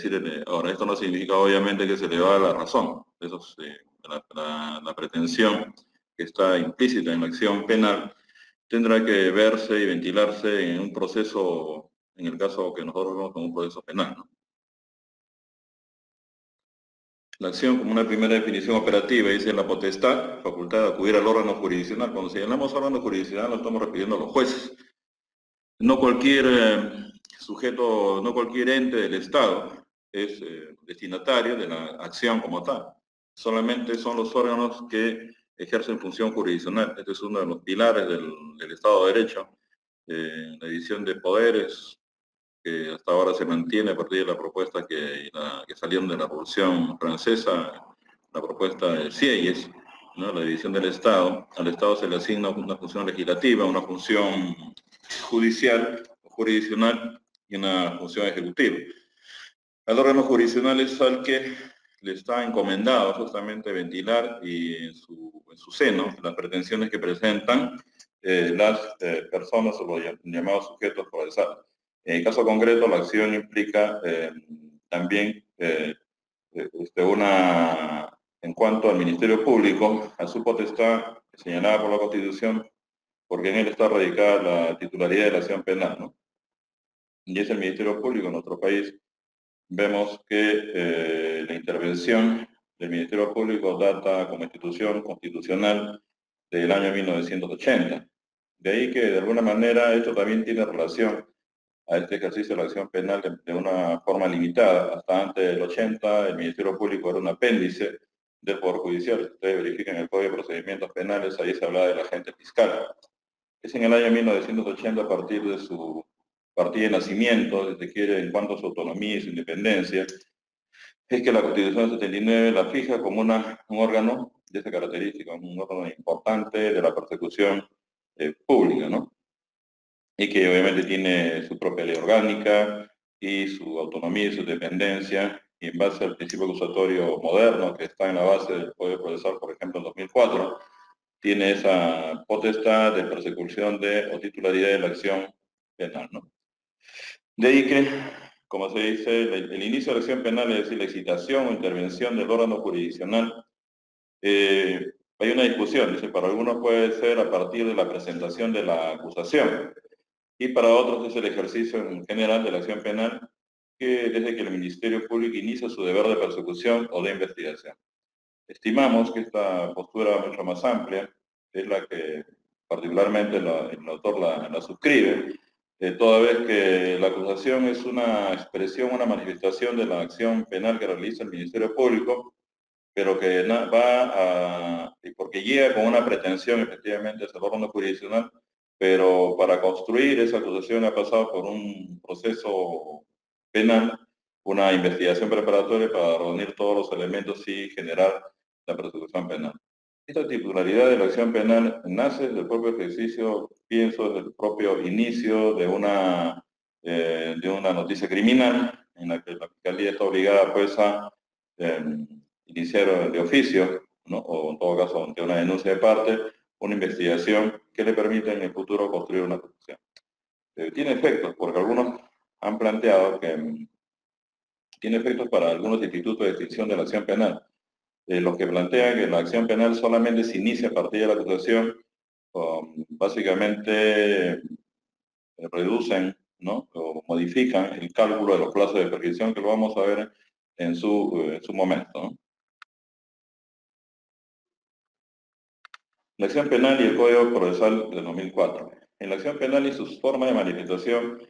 decir, ahora, esto no significa obviamente que se le va a la razón. Eso es, la pretensión que está implícita en la acción penal tendrá que verse y ventilarse en un proceso, en el caso que nosotros vemos como un proceso penal, ¿no? La acción como una primera definición operativa dice la potestad, facultad de acudir al órgano jurisdiccional. Cuando señalamos órgano jurisdiccional, lo estamos refiriendo a los jueces. No cualquier sujeto, no cualquier ente del Estado es destinatario de la acción como tal. Solamente son los órganos que ejercen función jurisdiccional. Este es uno de los pilares del Estado de Derecho. La división de poderes, que hasta ahora se mantiene a partir de la propuesta que salieron de la Revolución Francesa, la propuesta de Sieyes, ¿no? La división del Estado. Al Estado se le asigna una función legislativa, una función judicial, jurisdiccional y una función ejecutiva. Al órgano jurisdiccional es al que le está encomendado justamente ventilar y en su seno las pretensiones que presentan las personas o los llamados sujetos procesales. En el caso concreto, la acción implica también en cuanto al Ministerio Público, a su potestad señalada por la Constitución, porque en él está radicada la titularidad de la acción penal, ¿no? Y es el Ministerio Público en nuestro país. Vemos que la intervención del Ministerio Público data como institución constitucional del año 1980. De ahí que, de alguna manera, esto también tiene relación a este ejercicio de la acción penal de una forma limitada. Hasta antes del 80, el Ministerio Público era un apéndice del Poder Judicial. Si ustedes verifican el Código de Procedimientos Penales, ahí se habla del agente fiscal. Es en el año 1980, a partir de su partida de nacimiento, si se quiere, en cuanto a su autonomía y su independencia, es que la Constitución del 79 la fija como un órgano de esa característica, un órgano importante de la persecución pública, ¿no? Y que obviamente tiene su propia ley orgánica y su autonomía y su dependencia, y en base al principio acusatorio moderno que está en la base del Código Procesal, por ejemplo, en 2004, tiene esa potestad de persecución o titularidad de la acción penal, ¿no? De ahí que, como se dice, el inicio de la acción penal, es decir, la excitación o intervención del órgano jurisdiccional, hay una discusión, dice, para algunos puede ser a partir de la presentación de la acusación, y para otros es el ejercicio en general de la acción penal, que desde que el Ministerio Público inicia su deber de persecución o de investigación. Estimamos que esta postura mucho más amplia es la que particularmente el autor la suscribe, toda vez que la acusación es una expresión, una manifestación de la acción penal que realiza el Ministerio Público, pero que porque llega con una pretensión efectivamente hacia el órgano jurisdiccional, pero para construir esa acusación ha pasado por un proceso penal, una investigación preparatoria para reunir todos los elementos y generar la persecución penal. Esta titularidad de la acción penal nace del propio ejercicio, pienso, del propio inicio de una noticia criminal, en la que la Fiscalía está obligada pues a iniciar de oficio, ¿no? O en todo caso, ante una denuncia de parte, una investigación que le permita en el futuro construir una acusación. Tiene efectos, porque algunos han planteado que tiene efectos para algunos institutos de extinción de la acción penal. Los que plantean que la acción penal solamente se inicia a partir de la acusación, básicamente reducen, ¿no? O modifican el cálculo de los plazos de prescripción, que lo vamos a ver en su momento, ¿no? La acción penal y el Código Procesal de 2004. En la acción penal y sus formas de manifestación,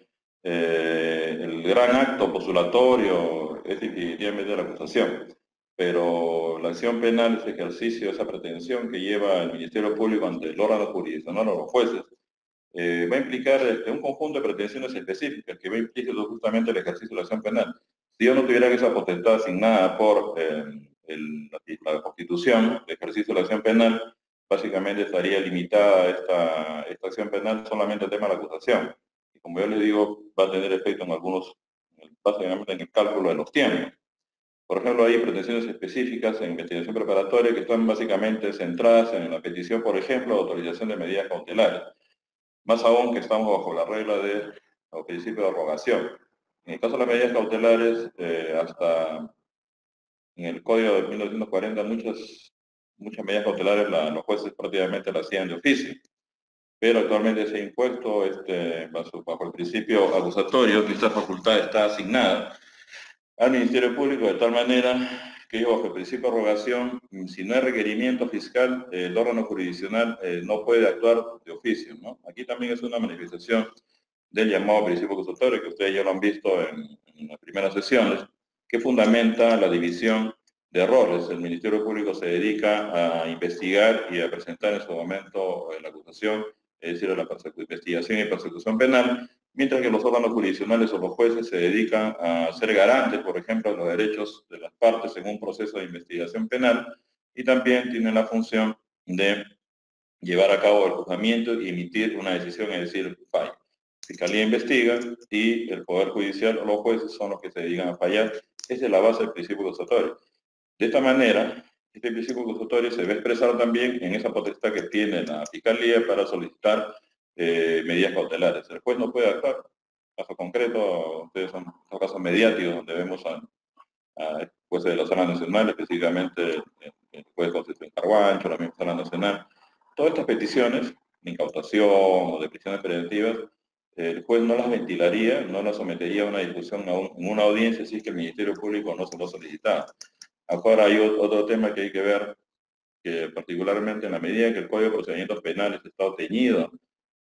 el gran acto postulatorio es definitivamente la acusación, pero la acción penal es ejercicio, esa pretensión que lleva el Ministerio Público ante el órgano jurisdiccional o los jueces, va a implicar un conjunto de pretensiones específicas que va a implicar justamente el ejercicio de la acción penal. Si yo no tuviera esa potestad asignada por la Constitución, el ejercicio de la acción penal, básicamente estaría limitada esta acción penal solamente al tema de la acusación. Y como yo les digo, va a tener efecto en algunos, básicamente en el cálculo de los tiempos. Por ejemplo, hay pretensiones específicas en investigación preparatoria que están básicamente centradas en la petición, por ejemplo, de autorización de medidas cautelares. Más aún que estamos bajo la regla del principio de rogación. En el caso de las medidas cautelares, hasta en el Código de 1940 muchas medidas cautelares los jueces prácticamente las hacían de oficio, pero actualmente se ha impuesto bajo el principio acusatorio que esta facultad está asignada al Ministerio Público de tal manera que bajo el principio de rogación, si no hay requerimiento fiscal, el órgano jurisdiccional no puede actuar de oficio, ¿no? Aquí también es una manifestación del llamado principio acusatorio, que ustedes ya lo han visto en las primeras sesiones, que fundamenta la división de roles. El Ministerio Público se dedica a investigar y a presentar en su momento la acusación, es decir, a la investigación y persecución penal, mientras que los órganos jurisdiccionales o los jueces se dedican a ser garantes, por ejemplo, de los derechos de las partes en un proceso de investigación penal, y también tienen la función de llevar a cabo el juzgamiento y emitir una decisión, es decir, fallo. La Fiscalía investiga y el Poder Judicial o los jueces son los que se dedican a fallar. Esa es la base del principio acusatorio. De esta manera, este principio acusatorio se ve expresado también en esa potestad que tiene la Fiscalía para solicitar medidas cautelares. El juez no puede actuar. Caso concreto, ustedes son casos mediáticos donde vemos a jueces de la Sala Nacional, específicamente el juez Concepción Carguancho, la misma Sala Nacional. Todas estas peticiones de incautación o de prisiones preventivas, el juez no las ventilaría, no las sometería a una discusión en una audiencia si es que el Ministerio Público no se lo solicitaba. Ahora hay otro tema que hay que ver, que particularmente en la medida que el Código de Procedimientos Penales está teñido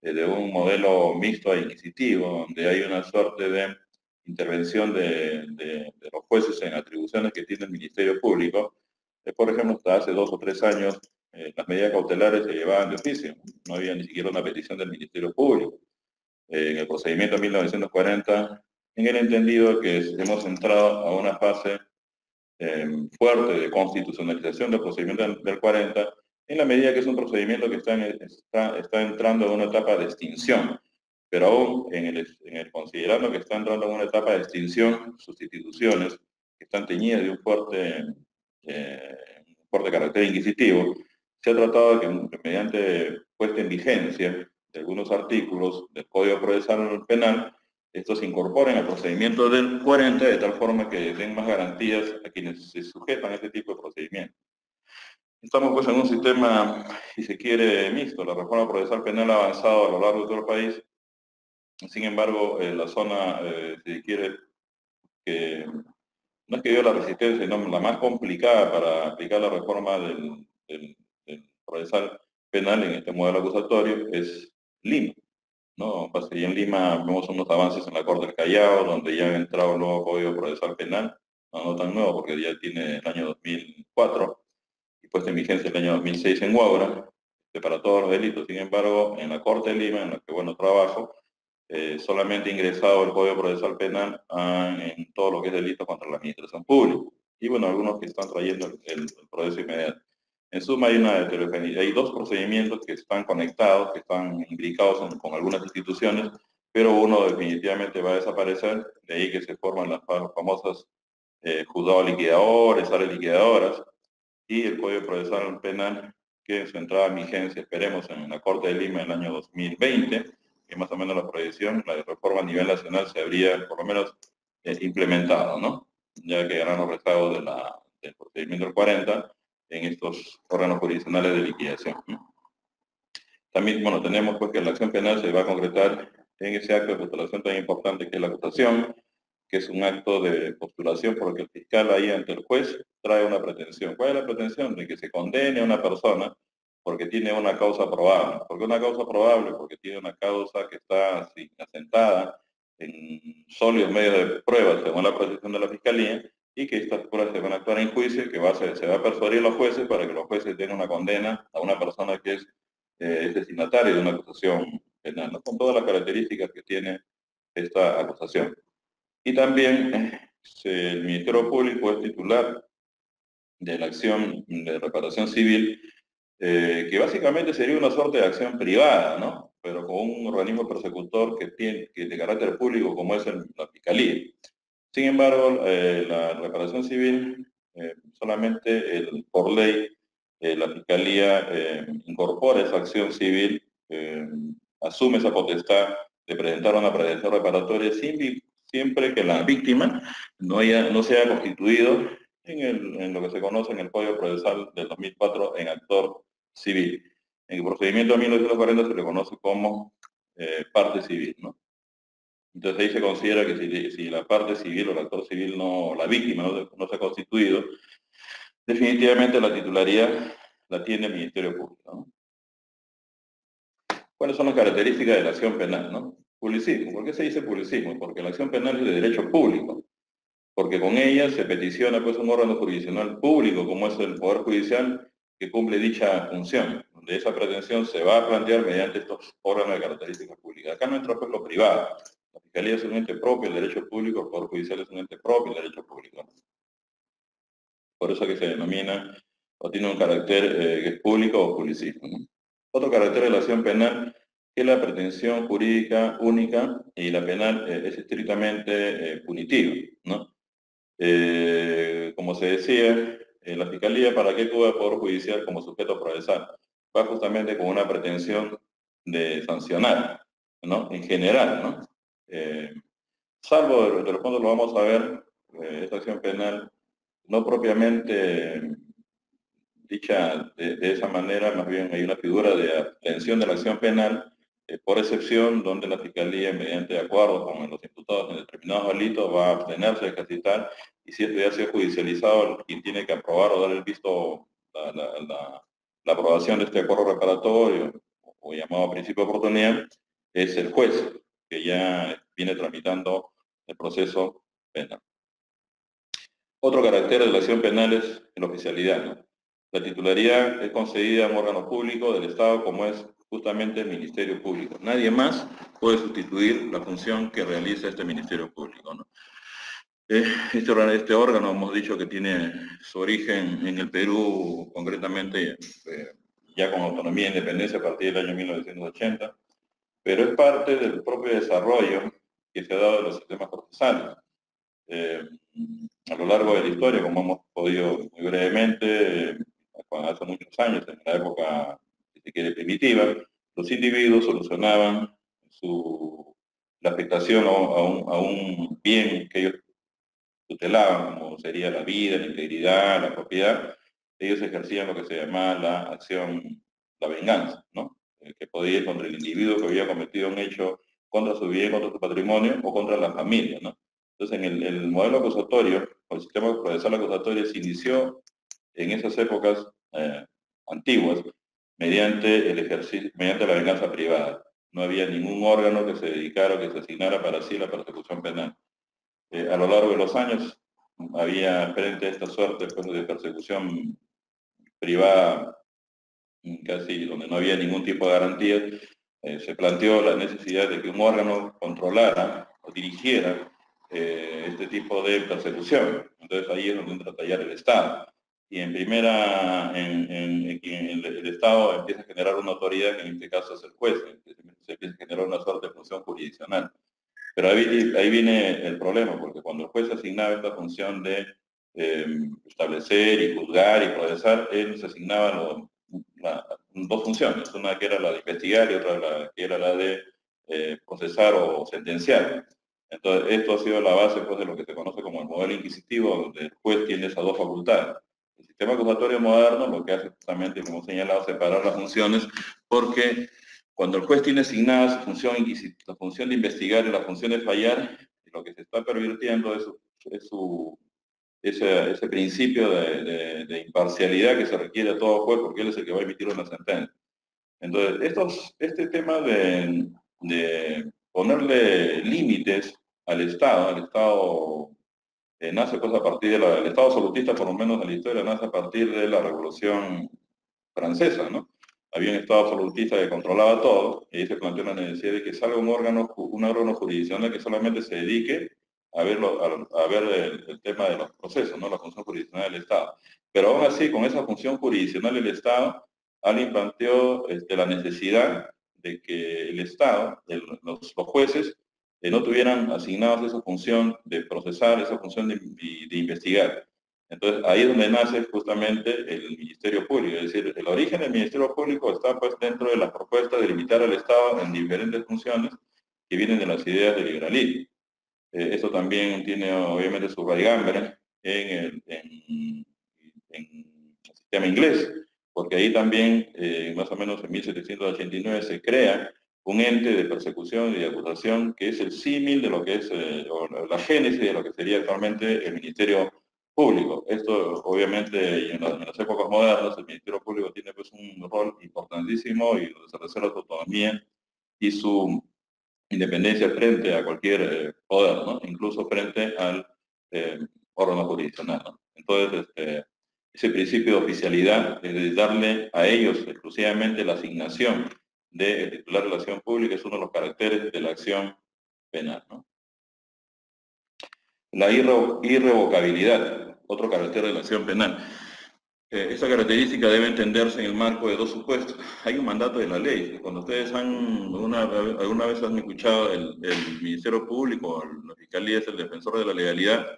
de un modelo mixto e inquisitivo, donde hay una suerte de intervención de los jueces en atribuciones que tiene el Ministerio Público. Por ejemplo, hasta hace 2 o 3 años, las medidas cautelares se llevaban de oficio, no había ni siquiera una petición del Ministerio Público. En el procedimiento de 1940, en el entendido que hemos entrado a una fase fuerte de constitucionalización del procedimiento del 40, en la medida que es un procedimiento que está entrando en una etapa de extinción, pero aún considerando que está entrando en una etapa de extinción, sus instituciones que están teñidas de un fuerte carácter inquisitivo, se ha tratado de que mediante puesta en vigencia de algunos artículos del Código Procesal Penal, estos se incorporen al procedimiento del 40 de tal forma que den más garantías a quienes se sujetan a este tipo de procedimientos. Estamos pues en un sistema, si se quiere, mixto. La reforma procesal penal ha avanzado a lo largo de todo el país. Sin embargo, la zona, si se quiere, que no es que yo la resistencia, sino la más complicada para aplicar la reforma del procesal penal en este modelo acusatorio es Lima, ¿no? Y en Lima vemos unos avances en la Corte del Callao, donde ya ha entrado el nuevo Código Procesal Penal, no tan nuevo porque ya tiene el año 2004 y puesta en vigencia el año 2006 en Huaura, para todos los delitos. Sin embargo, en la Corte de Lima, en la que trabajo, solamente ha ingresado el Código Procesal Penal en todo lo que es delito contra la administración pública. Y algunos que están trayendo el proceso inmediato. En suma, hay una heterogeneidad. Hay 2 procedimientos que están conectados, que están imbricados con algunas instituciones, pero uno definitivamente va a desaparecer, de ahí que se forman las famosas juzgados liquidadores, salas liquidadoras, y el Código Procesal Penal, que en su entrada en vigencia, esperemos, en la Corte de Lima en el año 2020, que más o menos la proyección, la reforma a nivel nacional se habría por lo menos implementado, ¿no? Ya que eran los rezagos del procedimiento del 40 en estos órganos jurisdiccionales de liquidación, ¿no? También, tenemos pues que la acción penal se va a concretar en ese acto de postulación tan importante que es la acusación, que es un acto de postulación porque el fiscal ahí ante el juez trae una pretensión. ¿Cuál es la pretensión? De que se condene a una persona porque tiene una causa probable. ¿Por qué una causa probable? Porque tiene una causa que está asentada en sólidos medios de prueba, según la pretensión de la fiscalía, y que estas pruebas se van a actuar en juicio y que se va a persuadir a los jueces para que los jueces den una condena a una persona que es destinatario de una acusación penal, ¿no? Con todas las características que tiene esta acusación. Y también el Ministerio Público es titular de la acción de reparación civil, que básicamente sería una suerte de acción privada, ¿no? Pero con un organismo persecutor que de carácter público como es la Fiscalía. Sin embargo, la reparación civil, solamente por ley, la Fiscalía incorpora esa acción civil, asume esa potestad de presentar una pretensión reparatoria siempre que la víctima no se haya constituido en lo que se conoce en el Código Procesal del 2004 en actor civil. En el procedimiento de 1940 se le conoce como parte civil, ¿no? Entonces ahí se considera que si la parte civil o el actor civil, la víctima no se ha constituido, definitivamente la titularidad la tiene el Ministerio Público, ¿no? ¿Cuáles son las características de la acción penal, no? Publicismo. ¿Por qué se dice publicismo? Porque la acción penal es de derecho público, porque con ella se peticiona pues un órgano jurisdiccional público, como es el Poder Judicial, que cumple dicha función, donde esa pretensión se va a plantear mediante estos órganos de características públicas. Acá no entra pues lo privado. La Fiscalía es un ente propio, el derecho público, el Poder Judicial es un ente propio, el derecho público. Por eso que se denomina o tiene un carácter que es público o publicismo, ¿no? Otro carácter de la acción penal que la pretensión jurídica única y la penal es estrictamente punitiva, ¿no? Como se decía, la Fiscalía, ¿para qué acude al Poder Judicial como sujeto procesal? Va justamente con una pretensión de sancionar, ¿no? En general, ¿no? Salvo, de repente lo vamos a ver, esta acción penal no propiamente dicha de esa manera, más bien hay una figura de abstención de la acción penal por excepción, donde la Fiscalía, mediante acuerdo con los imputados en determinados delitos, va a abstenerse de ejercitar, y si esto ya se ha judicializado, quien tiene que aprobar o dar el visto, la aprobación de este acuerdo reparatorio, o llamado principio de oportunidad, es el juez, que ya viene tramitando el proceso penal. Otro carácter de la acción penal es la oficialidad, ¿no? La titularidad es concedida a un órgano público del Estado como es justamente el Ministerio Público. Nadie más puede sustituir la función que realiza este Ministerio Público, ¿no? Este órgano hemos dicho que tiene su origen en el Perú, concretamente ya con autonomía e independencia a partir del año 1980, pero es parte del propio desarrollo que se ha dado en los sistemas procesales. A lo largo de la historia, como hemos podido muy brevemente, hace muchos años, en la época, si se quiere, primitiva, los individuos solucionaban la afectación a un bien que ellos tutelaban, como sería la vida, la integridad, la propiedad. Ellos ejercían lo que se llamaba la acción, la venganza, ¿no? Que podía ir contra el individuo que había cometido un hecho contra su bien, contra su patrimonio o contra la familia, ¿no? Entonces, en el modelo acusatorio, o el sistema procesal acusatorio, se inició en esas épocas antiguas mediante el ejercicio, mediante la venganza privada. No había ningún órgano que se dedicara o que se asignara para sí la persecución penal. A lo largo de los años había, frente a esta suerte pues, de persecución privada, casi donde no había ningún tipo de garantía, se planteó la necesidad de que un órgano controlara o dirigiera este tipo de persecución. Entonces ahí es donde entra a tallar el Estado. Y en primera, el Estado empieza a generar una autoridad, que en este caso es el juez, se empieza a generar una suerte de función jurisdiccional. Pero ahí viene el problema, porque cuando el juez asignaba esta función de establecer y juzgar y procesar, él se asignaba dos funciones, una que era la de investigar y otra que era la de procesar o sentenciar. Entonces, esto ha sido la base pues, de lo que se conoce como el modelo inquisitivo, donde el juez tiene esas dos facultades. El sistema acusatorio moderno lo que hace justamente, como he señalado, separar las funciones, porque cuando el juez tiene asignada su función la función de investigar y la función de fallar, lo que se está pervirtiendo es ese principio de imparcialidad que se requiere a todo juez, porque él es el que va a emitir una sentencia. Entonces, este tema de ponerle límites al Estado nace pues a partir el Estado absolutista, por lo menos en la historia, nace a partir de la Revolución Francesa, ¿no? Había un Estado absolutista que controlaba todo, y ahí se planteó la necesidad de que salga un órgano jurisdiccional que solamente se dedique a ver el tema de los procesos, ¿no? La función jurisdiccional del Estado. Pero aún así, con esa función jurisdiccional del Estado, alguien planteó la necesidad de que el Estado, los jueces, no tuvieran asignados esa función de procesar, esa función de investigar. Entonces, ahí es donde nace justamente el Ministerio Público, es decir, el origen del Ministerio Público está pues dentro de las propuestas de limitar al Estado en diferentes funciones que vienen de las ideas del liberalismo. Esto también tiene obviamente su raigambre en el sistema inglés, porque ahí también, más o menos en 1789, se crea un ente de persecución y de acusación que es el símil de lo que es, o la génesis de lo que sería actualmente el Ministerio Público. Esto, obviamente, y en las épocas modernas, el Ministerio Público tiene pues un rol importantísimo y donde se reserva su autonomía y su independencia frente a cualquier poder, ¿no? Incluso frente al eh, órgano jurisdiccional, ¿no? Entonces, ese principio de oficialidad, de darle a ellos exclusivamente la asignación de titular de la acción pública, es uno de los caracteres de la acción penal, ¿no? La irrevocabilidad, otro carácter de la acción penal. Esta característica debe entenderse en el marco de dos supuestos. Hay un mandato de la ley. Cuando ustedes alguna vez han escuchado el Ministerio Público, la Fiscalía es el defensor de la legalidad,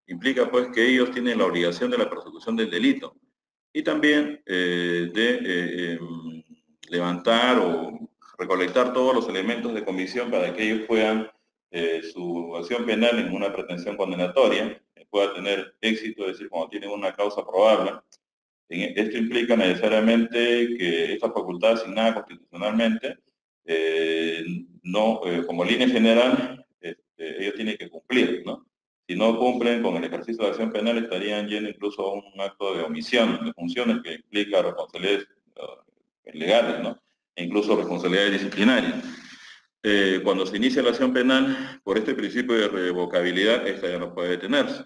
implica pues que ellos tienen la obligación de la persecución del delito y también levantar o recolectar todos los elementos de comisión para que ellos puedan su acción penal en una pretensión condenatoria pueda tener éxito, es decir, cuando tienen una causa probable. Esto implica necesariamente que esta facultad asignada constitucionalmente, como línea general, ellos tienen que cumplir, ¿no? Si no cumplen con el ejercicio de acción penal, estarían yendo incluso a un acto de omisión de funciones que implica responsabilidades legales, ¿no? E incluso responsabilidades disciplinarias. Cuando se inicia la acción penal, por este principio de revocabilidad, esta ya no puede detenerse.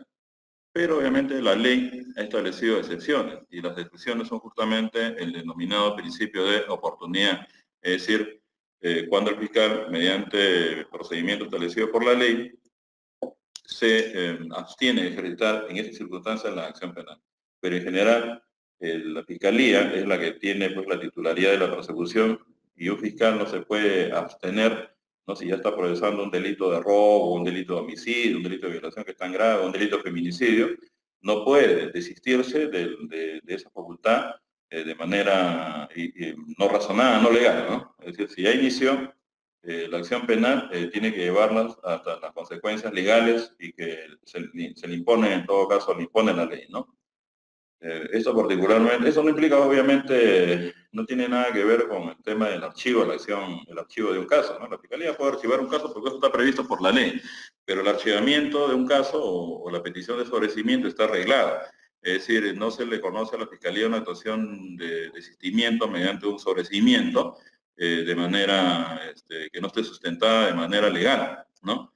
Pero obviamente la ley ha establecido excepciones y las excepciones son justamente el denominado principio de oportunidad. Es decir, cuando el fiscal, mediante procedimiento establecido por la ley, se abstiene de ejercitar en esas circunstancias la acción penal. Pero en general, la fiscalía es la que tiene pues, la titularidad de la persecución y un fiscal no se puede abstener, ¿no? Si ya está procesando un delito de robo, un delito de homicidio, un delito de violación que es tan grave, un delito de feminicidio, no puede desistirse de esa facultad de manera no razonada, no legal, ¿no? Es decir, si ya inició la acción penal, tiene que llevarlas hasta las consecuencias legales y que se le impone, en todo caso, le impone la ley, ¿no? Esto particularmente, eso no implica obviamente, no tiene nada que ver con el tema del archivo, la acción, el archivo de un caso, ¿no? La Fiscalía puede archivar un caso porque eso está previsto por la ley, pero el archivamiento de un caso o la petición de sobreseimiento está arreglada. Es decir, no se le conoce a la Fiscalía una actuación de desistimiento mediante un sobreseimiento de manera que no esté sustentada de manera legal, ¿no?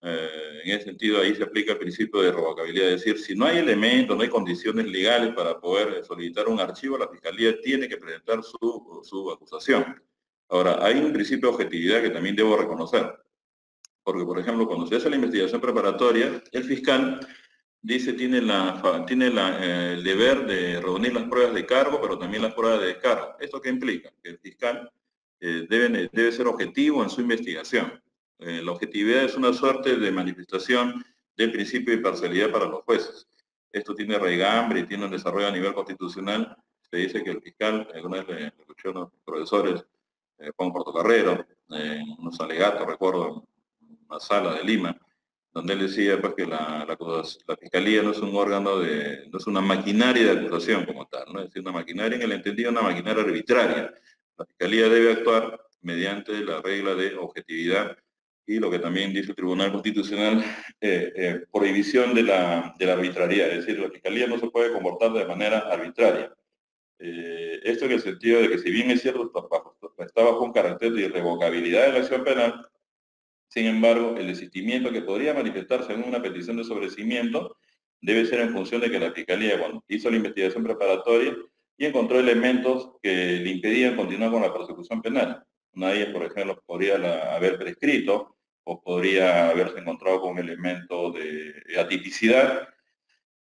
En ese sentido, ahí se aplica el principio de revocabilidad, es decir, si no hay elementos, no hay condiciones legales para poder solicitar un archivo, la Fiscalía tiene que presentar su acusación. Ahora, hay un principio de objetividad que también debo reconocer, porque, por ejemplo, cuando se hace la investigación preparatoria, el fiscal dice tiene el deber de reunir las pruebas de cargo, pero también las pruebas de descargo. ¿Esto qué implica? Que el fiscal debe ser objetivo en su investigación. La objetividad es una suerte de manifestación del principio de imparcialidad para los jueces. Esto tiene raigambre y tiene un desarrollo a nivel constitucional. Se dice que el fiscal, alguna vez le escuché a unos profesores, Juan Portocarrero, en unos alegatos, recuerdo, en una sala de Lima, donde él decía pues, que la fiscalía no es un órgano no es una maquinaria de acusación como tal, ¿no? Es decir, una maquinaria en el entendido, una maquinaria arbitraria. La fiscalía debe actuar mediante la regla de objetividad y lo que también dice el Tribunal Constitucional, prohibición de la arbitrariedad, es decir, la fiscalía no se puede comportar de manera arbitraria. Esto en el sentido de que si bien es cierto, está bajo un carácter de irrevocabilidad de la acción penal, sin embargo, el desistimiento que podría manifestarse en una petición de sobreseimiento debe ser en función de que la Fiscalía, cuando hizo la investigación preparatoria, y encontró elementos que le impedían continuar con la persecución penal. Una de ellas, por ejemplo, podría haber prescrito o podría haberse encontrado con un elemento de atipicidad.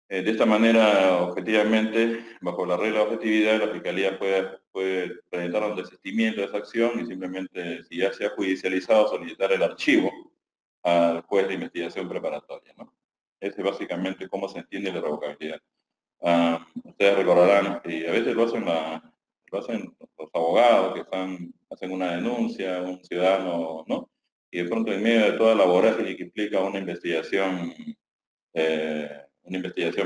De esta manera, objetivamente, bajo la regla de objetividad, la Fiscalía puede presentar un desistimiento de esa acción y simplemente, si ya se ha judicializado, solicitar el archivo al juez de investigación preparatoria, ¿no? Ese es básicamente cómo se entiende la revocabilidad. Ustedes recordarán que a veces lo hacen los abogados que hacen una denuncia, un ciudadano, ¿no? y de pronto en medio de toda la vorágine que implica una investigación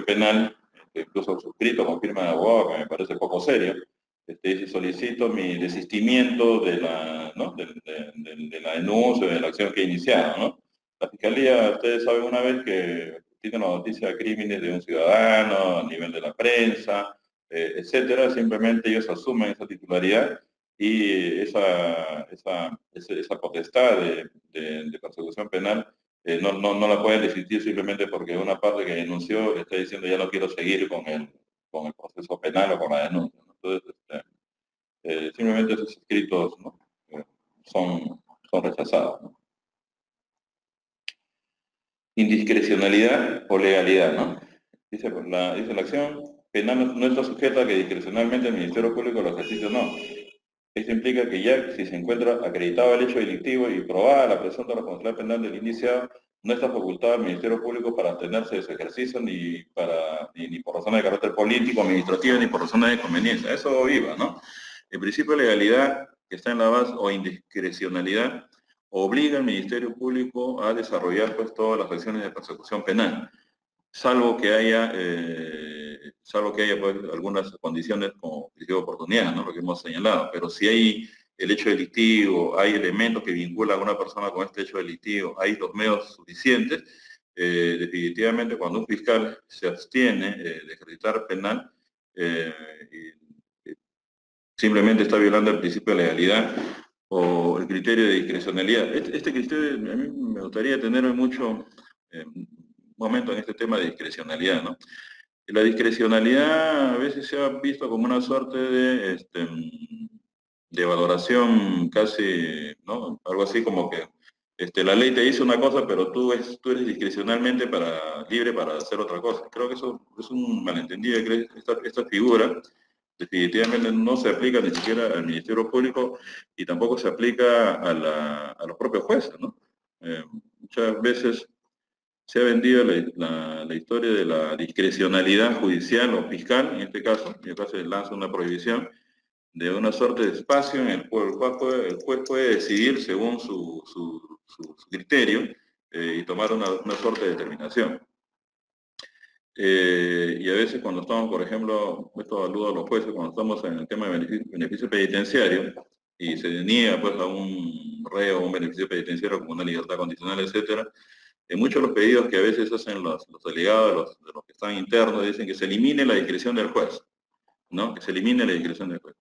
penal, que incluso suscrito con firma de abogado, que me parece poco serio, dice, solicito mi desistimiento de la, ¿no? de la denuncia, de la acción que he iniciado, ¿no? La Fiscalía, ustedes saben una vez que tiene la noticia de crímenes de un ciudadano a nivel de la prensa, etcétera, simplemente ellos asumen esa titularidad y esa potestad de persecución penal no la pueden desistir simplemente porque una parte que denunció está diciendo ya no quiero seguir con el proceso penal o con la denuncia, ¿no? Entonces, simplemente esos escritos, ¿no? eh, son rechazados, ¿no? Indiscrecionalidad o legalidad, ¿no? Dice la acción penal no está sujeta a que discrecionalmente el Ministerio Público lo ejercite o no. Esto implica que ya si se encuentra acreditado el hecho delictivo y probada la presunta responsabilidad penal del indiciado, no está facultado al Ministerio Público para abstenerse de su ejercicio ni por razones de carácter político, administrativo, ni por razones de conveniencia. Eso iba, ¿no? El principio de legalidad que está en la base o indiscrecionalidad obliga al Ministerio Público a desarrollar pues todas las acciones de persecución penal, salvo que haya pues, algunas condiciones como principio de oportunidad, ¿no? Lo que hemos señalado, pero si hay el hecho delictivo, hay elementos que vinculan a una persona con este hecho delictivo, hay los medios suficientes, definitivamente cuando un fiscal se abstiene de ejercitar penal, simplemente está violando el principio de legalidad o el criterio de discrecionalidad. Este criterio a mí me gustaría tener mucho momento en este tema de discrecionalidad, ¿no? La discrecionalidad a veces se ha visto como una suerte de valoración casi, ¿no? Algo así como que la ley te dice una cosa, pero tú eres discrecionalmente libre para hacer otra cosa. Creo que eso es un malentendido. Esta figura definitivamente no se aplica ni siquiera al Ministerio Público y tampoco se aplica a los propios jueces, ¿no? Muchas veces se ha vendido la historia de la discrecionalidad judicial o fiscal, en este caso se lanza una prohibición de una suerte de espacio en el cual el juez puede decidir según su criterio y tomar una suerte de determinación. Y a veces cuando estamos, por ejemplo, esto aludo a los jueces, cuando estamos en el tema de beneficio penitenciario y se deniega pues, a un reo un beneficio penitenciario como una libertad condicional, etcétera, en muchos de los pedidos que a veces hacen los delegados de los que están internos dicen que se elimine la discreción del juez, ¿no? Que se elimine la discreción del juez.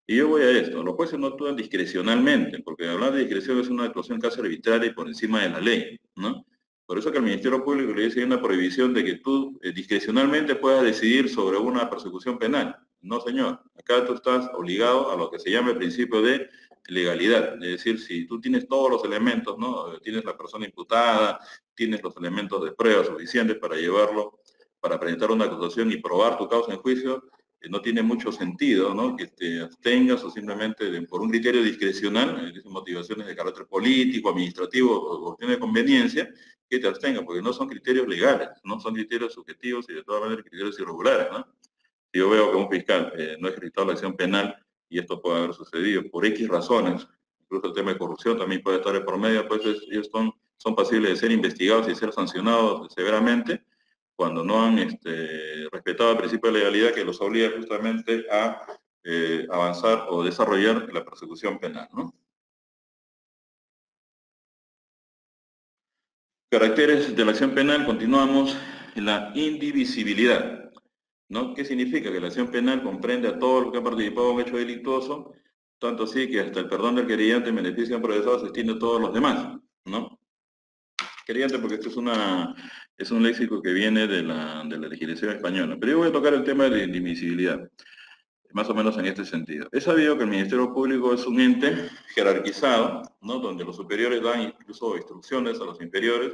Y yo voy a esto, los jueces no actúan discrecionalmente, porque hablar de discreción es una actuación casi arbitraria y por encima de la ley, ¿no? Por eso que al Ministerio Público le dice una prohibición de que tú discrecionalmente puedas decidir sobre una persecución penal. No, señor. Acá tú estás obligado a lo que se llama el principio de legalidad. Es decir, si tú tienes todos los elementos, ¿no? Tienes la persona imputada, tienes los elementos de prueba suficientes para llevarlo, para presentar una acusación y probar tu causa en juicio, no tiene mucho sentido, ¿no? Que te abstengas o simplemente por un criterio discrecional, motivaciones de carácter político, administrativo o cuestiones de conveniencia, que te abstengas, porque no son criterios legales, no son criterios subjetivos y de todas maneras criterios irregulares, ¿no? Si yo veo que un fiscal no ha ejercitado la acción penal, y esto puede haber sucedido por X razones, incluso el tema de corrupción también puede estar de por medio, pues ellos son pasibles de ser investigados y ser sancionados severamente, cuando no han respetado el principio de legalidad que los obliga justamente a avanzar o desarrollar la persecución penal, ¿no? Caracteres de la acción penal, continuamos en la indivisibilidad, ¿no? ¿Qué significa? Que la acción penal comprende a todos los que han participado en un hecho delictuoso, tanto así que hasta el perdón del querellante en beneficio de un procesado se extiende a todos los demás, ¿no? Querellante porque esto es un léxico que viene de la legislación española. Pero yo voy a tocar el tema de la indivisibilidad, más o menos en este sentido. Es sabido que el Ministerio Público es un ente jerarquizado, ¿no? Donde los superiores dan incluso instrucciones a los inferiores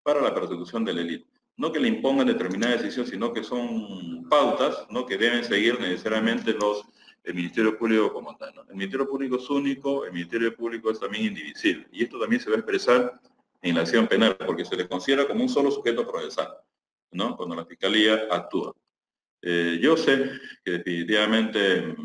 para la persecución del delito. No que le impongan determinada decisión, sino que son pautas, ¿no? Que deben seguir necesariamente el Ministerio Público como tal, ¿no? El Ministerio Público es único, el Ministerio Público es también indivisible. Y esto también se va a expresar en la acción penal, porque se le considera como un solo sujeto procesal, ¿no? Cuando la Fiscalía actúa. Yo sé que definitivamente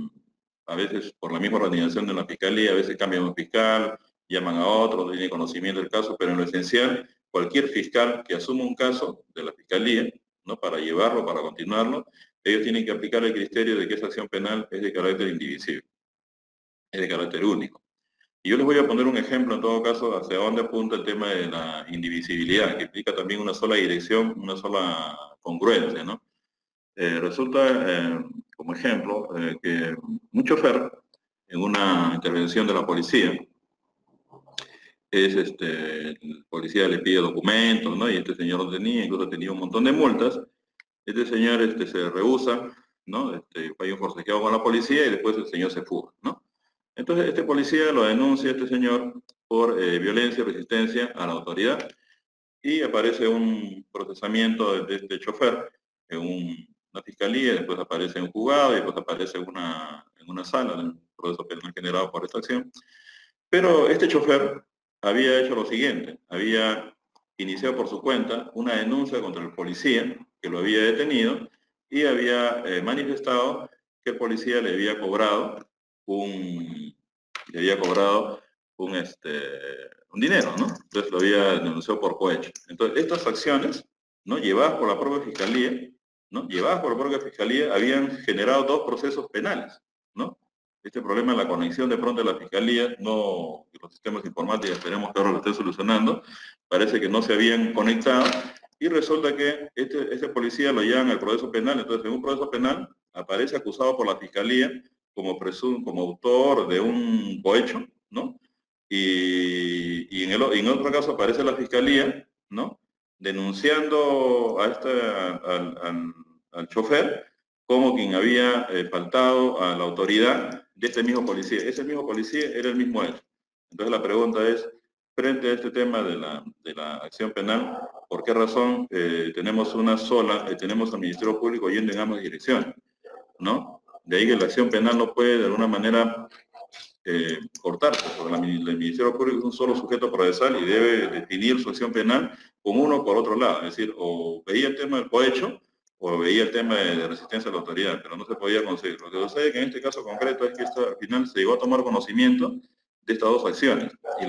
a veces por la misma organización de la Fiscalía, a veces cambia un fiscal, llaman a otro, tienen conocimiento del caso, pero en lo esencial, cualquier fiscal que asuma un caso de la fiscalía, ¿no? Para llevarlo, para continuarlo, ellos tienen que aplicar el criterio de que esa acción penal es de carácter indivisible, es de carácter único. Y yo les voy a poner un ejemplo, en todo caso, hacia dónde apunta el tema de la indivisibilidad, que implica también una sola dirección, una sola congruencia, ¿no? Resulta, como ejemplo, que un chofer, en una intervención de la policía, el policía le pide documentos, ¿no? Y este señor no tenía, incluso tenía un montón de multas. Este señor se rehúsa, ¿no? Hay un forcejeado con la policía y después el señor se fuga, ¿no? Entonces este policía lo denuncia a este señor por violencia y resistencia a la autoridad y aparece un procesamiento de este chofer en una fiscalía, después aparece en un juzgado y después aparece en una sala del proceso penal generado por esta acción. Pero este chofer había hecho lo siguiente, había iniciado por su cuenta una denuncia contra el policía que lo había detenido y había manifestado que el policía le había cobrado un, un dinero, ¿no? Entonces lo había denunciado por cohecho. Entonces, estas acciones, ¿no? Llevadas por la propia fiscalía, ¿no? Llevadas por la propia fiscalía, habían generado dos procesos penales, ¿no? Este problema de la conexión de pronto de la fiscalía, no, los sistemas informáticos esperemos que ahora lo estén solucionando, parece que no se habían conectado y resulta que este policía lo llevan al proceso penal. Entonces, en un proceso penal aparece acusado por la fiscalía como autor de un cohecho, ¿no? Y en otro caso aparece la fiscalía, ¿no? Denunciando al chofer como quien había faltado a la autoridad de este mismo policía. Ese mismo policía era el mismo hecho. Entonces la pregunta es, frente a este tema de la acción penal, ¿por qué razón tenemos una sola, tenemos al Ministerio Público yendo en ambas direcciones? ¿No? De ahí que la acción penal no puede de alguna manera cortarse, porque el Ministerio Público es un solo sujeto procesal y debe definir su acción penal con uno por otro lado. Es decir, o veía el tema del cohecho o veía el tema de resistencia a la autoridad, pero no se podía conseguir. Lo que sucede que en este caso concreto es que al final se llegó a tomar conocimiento de estas dos acciones y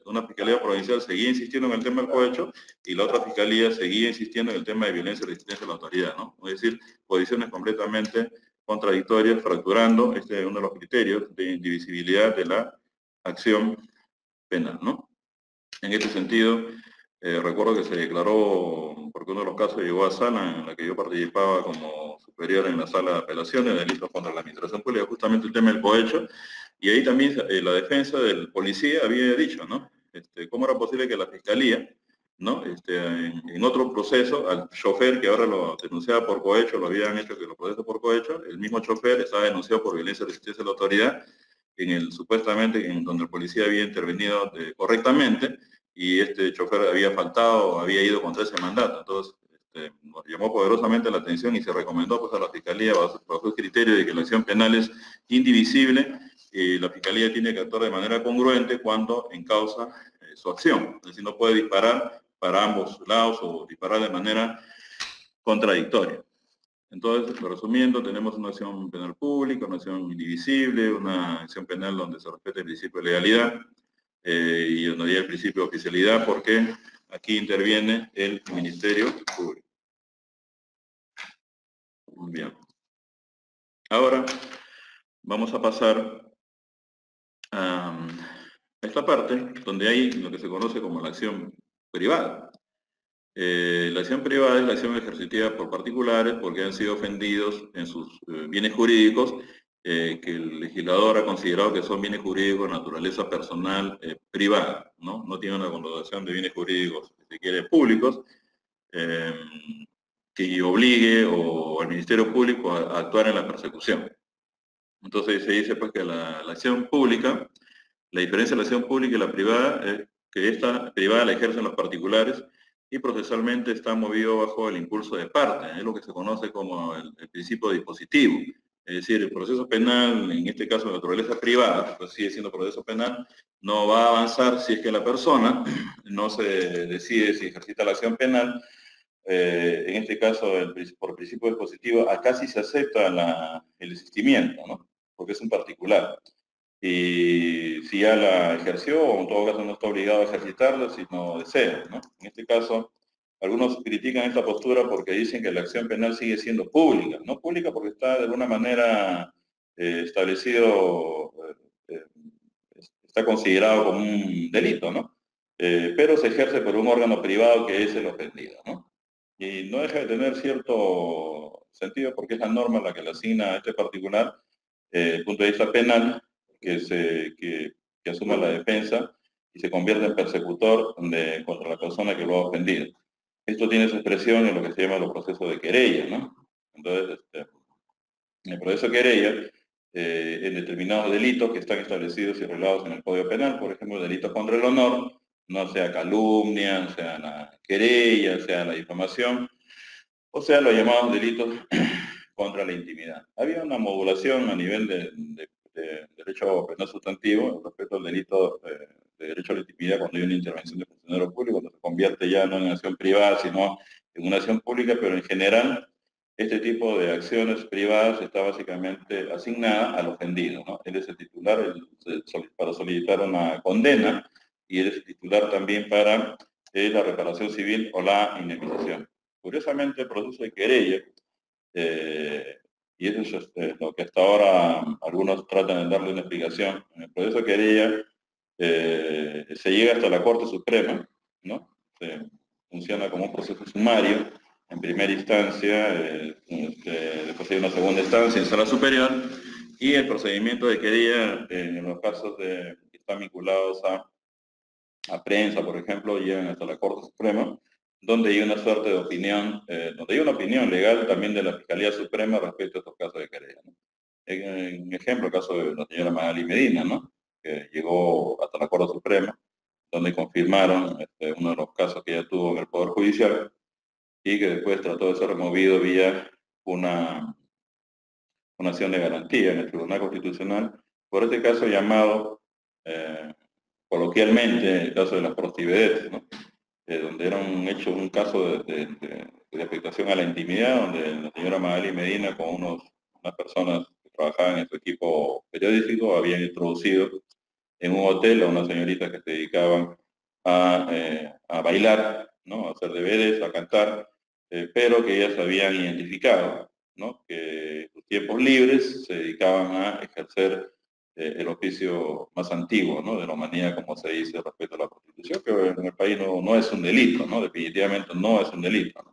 una fiscalía provincial seguía insistiendo en el tema del cohecho y la otra fiscalía seguía insistiendo en el tema de violencia y resistencia a la autoridad, ¿no? Es decir, posiciones completamente contradictorias, fracturando uno de los criterios de indivisibilidad de la acción penal, ¿no? En este sentido, recuerdo que se declaró, porque uno de los casos llegó a sala en la que yo participaba como superior en la sala de apelaciones, delitos contra la administración pública, justamente el tema del cohecho, y ahí también la defensa del policía había dicho, ¿no? ¿Cómo era posible que la fiscalía, ¿no? En otro proceso, al chofer que ahora lo denunciaba por cohecho, lo habían hecho que lo procese por cohecho, el mismo chofer estaba denunciado por violencia y resistencia a la autoridad, supuestamente en donde el policía había intervenido correctamente, y este chofer había faltado, había ido contra ese mandato. Entonces, nos llamó poderosamente la atención y se recomendó pues, a la Fiscalía, bajo el criterio de que la acción penal es indivisible, y la Fiscalía tiene que actuar de manera congruente cuando encausa su acción. Es decir, no puede disparar para ambos lados o disparar de manera contradictoria. Entonces, resumiendo, tenemos una acción penal pública, una acción indivisible, una acción penal donde se respeta el principio de legalidad y donde hay el principio de oficialidad, porque aquí interviene el Ministerio Público. Muy bien. Ahora vamos a pasar a esta parte donde hay lo que se conoce como la acción privada. La acción privada es la acción ejercitada por particulares porque han sido ofendidos en sus bienes jurídicos que el legislador ha considerado que son bienes jurídicos de naturaleza personal privada, ¿no? No tiene una connotación de bienes jurídicos, si se quiere, públicos, que obligue al Ministerio Público a actuar en la persecución. Entonces se dice pues que la acción pública, la diferencia de la acción pública y la privada es que esta privada la ejercen los particulares y procesalmente está movido bajo el impulso de parte, es lo que se conoce como el principio dispositivo. Es decir, el proceso penal, en este caso de naturaleza privada, pues sigue siendo proceso penal, no va a avanzar si es que la persona no se decide si ejercita la acción penal. En este caso, por principio dispositivo, acá sí se acepta el desistimiento, ¿no? Porque es un particular. y si ya la ejerció, o en todo caso no está obligado a ejercitarla si no desea, ¿no? En este caso, algunos critican esta postura porque dicen que la acción penal sigue siendo pública, no pública porque está de alguna manera establecido, está considerado como un delito, ¿no? Pero se ejerce por un órgano privado que es el ofendido, ¿no? Y no deja de tener cierto sentido porque es la norma la que le asigna a este particular, desde el punto de vista penal, que asuma la defensa y se convierte en persecutor contra la persona que lo ha ofendido. Esto tiene su expresión en lo que se llama los procesos de querella, ¿no? Entonces, en el proceso de querella, en determinados delitos que están establecidos y regulados en el Código Penal, por ejemplo, delitos contra el honor, no sea calumnia, sea la querella, sea la difamación, o sea los llamados delitos contra la intimidad. Había una modulación a nivel de derecho penal sustantivo respecto al delito de derecho a la intimidad cuando hay una intervención de funcionario público, cuando se convierte ya no en acción privada, sino en una acción pública, pero en general este tipo de acciones privadas está básicamente asignada al ofendido, ¿no? Él es el titular para solicitar una condena y él es el titular también para la reparación civil o la indemnización. Curiosamente, el proceso de querella, y eso es lo que hasta ahora algunos tratan de darle una explicación, en el proceso de querella se llega hasta la Corte Suprema, ¿no? Funciona como un proceso sumario en primera instancia, después hay una segunda instancia en sala superior, y el procedimiento de querella en los casos que están vinculados a prensa, por ejemplo, llegan hasta la Corte Suprema, donde hay una suerte de opinión, donde hay una opinión legal también de la Fiscalía Suprema respecto a estos casos de querella, ¿no? En ejemplo, el caso de la señora Magali Medina, ¿no? Que llegó hasta la Corte Suprema, donde confirmaron uno de los casos que ella tuvo en el Poder Judicial y que después trató de ser removido vía una acción de garantía en el Tribunal Constitucional por este caso llamado coloquialmente el caso de las prostivedetes, ¿no? Donde era un caso de afectación a la intimidad, donde la señora Magali Medina con unas personas que trabajaban en su equipo periodístico habían introducido en un hotel a unas señoritas que se dedicaban a bailar, ¿no? A hacer deberes, a cantar, pero que ellas habían identificado, ¿no? Que en sus tiempos libres se dedicaban a ejercer el oficio más antiguo, ¿no? De la humanidad, como se dice respecto a la prostitución, que en el país no es un delito, ¿no? Definitivamente no es un delito, ¿no?